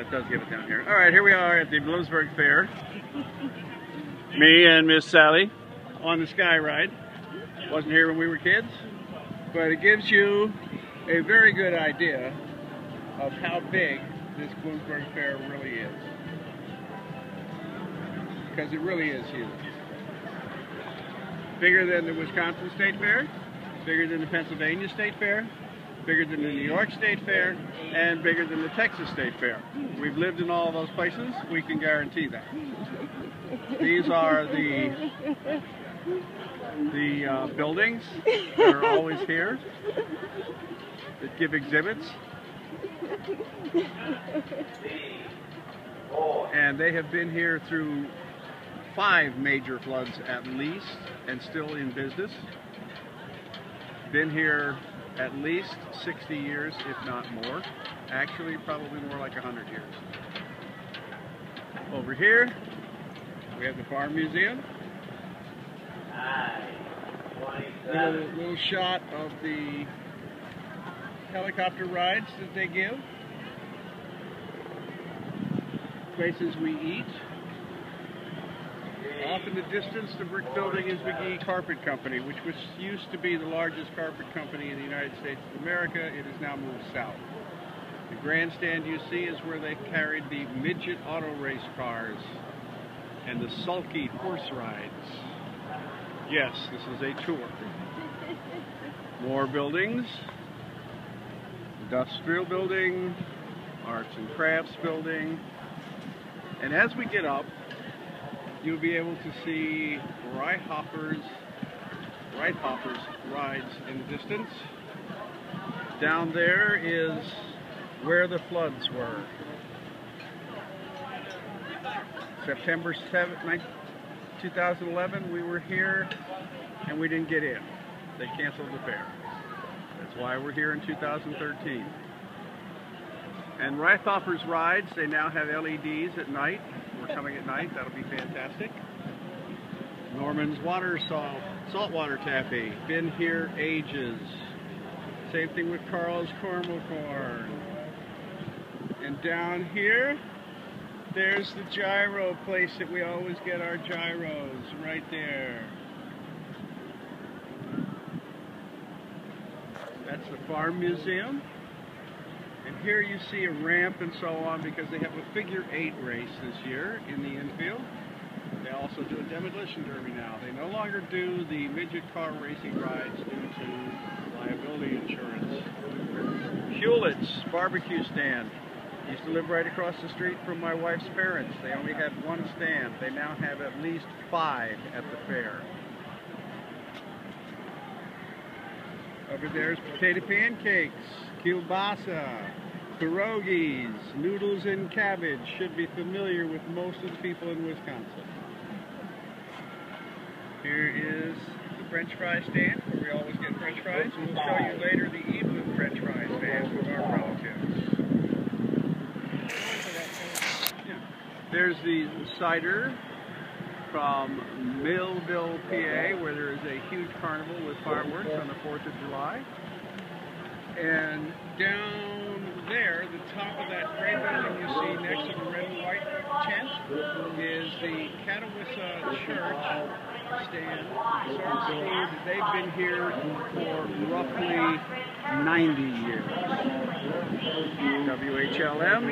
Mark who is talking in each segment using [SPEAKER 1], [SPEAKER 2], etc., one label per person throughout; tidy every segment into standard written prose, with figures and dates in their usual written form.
[SPEAKER 1] it does give it down here. All right, here we are at the Bloomsburg Fair. Me and Miss Sally on the Sky Ride. Wasn't here when we were kids, but it gives you a very good idea of how big this Bloomsburg Fair really is. Because it really is huge. Bigger than the Wisconsin State Fair, bigger than the Pennsylvania State Fair, bigger than the New York State Fair, and bigger than the Texas State Fair. We've lived in all of those places, we can guarantee that. These are the buildings that are always here, that give exhibits. And they have been here through 5 major floods at least, and still in business. Been here at least 60 years, if not more. Actually, probably more like 100 years. Over here, we have the Farm Museum. Little shot of the helicopter rides that they give. Places we eat. Off in the distance, the brick building is McGee Carpet Company, which used to be the largest carpet company in the United States of America. It has now moved south. The grandstand you see is where they carried the midget auto race cars and the sulky horse rides. Yes, this is a tour. More buildings. Industrial building, arts and crafts building. And as we get up, you'll be able to see Reithofer's rides in the distance. Down there is where the floods were. September 7th, 2011, we were here and we didn't get in. They canceled the fair. That's why we're here in 2013. And Reithofer's rides, they now have LEDs at night. We're coming at night, that'll be fantastic. Norman's saltwater taffy, been here ages. Same thing with Carl's caramel corn. And down here, there's the gyro place that we always get our gyros, right there. That's the Farm Museum. And here you see a ramp and so on because they have a figure 8 race this year in the infield. They also do a demolition derby now. They no longer do the midget car racing rides due to liability insurance. Hewlett's barbecue stand. Used to live right across the street from my wife's parents. They only had 1 stand. They now have at least 5 at the fair. Over there's potato pancakes, kielbasa, pierogies, noodles and cabbage. Should be familiar with most of the people in Wisconsin. Here is the French fry stand, where we always get French fries. We'll show you later the Evelyn French fry stand with our relatives. There's the cider from Millville, PA, where there is a huge carnival with fireworks on the 4th of July. And down there, the top of that gray building you see next to the red and white tent is the Catawissa Church stand. They've been here for roughly 90 years. WHLM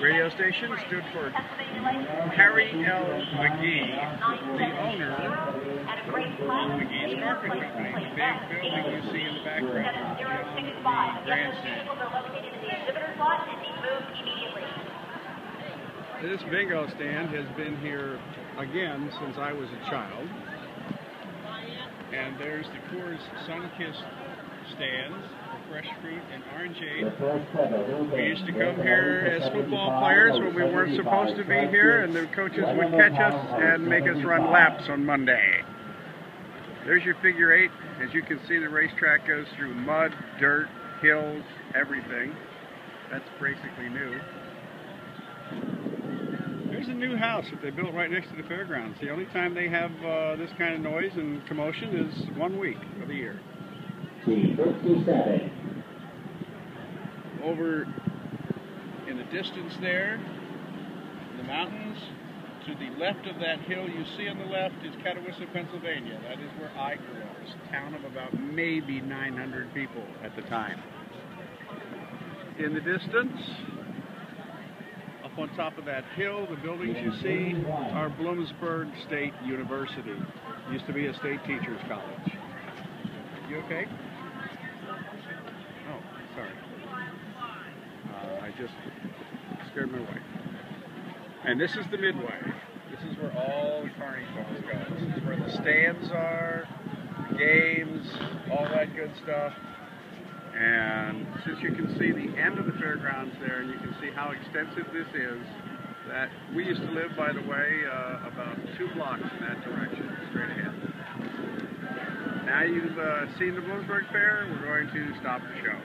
[SPEAKER 1] radio station stood for Harry L. McGee, the owner of McGee's Carpet Company. The big building you see in the background is the grandstand. This bingo stand has been here again since I was a child. And there's the Coors Sunkist stands for fresh fruit and orangeade. We used to come here as football players when we weren't supposed to be here, and the coaches would catch us and make us run laps on Monday. There's your figure 8. As you can see, the racetrack goes through mud, dirt, hills, everything. That's basically new. There's a new house that they built right next to the fairgrounds. The only time they have this kind of noise and commotion is 1 week of the year. Over distance there, in the mountains, to the left of that hill you see on the left is Catawissa, Pennsylvania. That is where I grew up. It's a town of about maybe 900 people at the time. In the distance, up on top of that hill, the buildings you see are Bloomsburg State University. Used to be a state teachers college. You okay? Oh, sorry. I just scared my wife. And this is the Midway. This is where all the carny folks go. This is where the stands are, the games, all that good stuff. And since you can see the end of the fairgrounds there, and you can see how extensive this is, that we used to live, by the way, about 2 blocks in that direction, straight ahead. Now you've seen the Bloomsburg Fair, we're going to stop the show.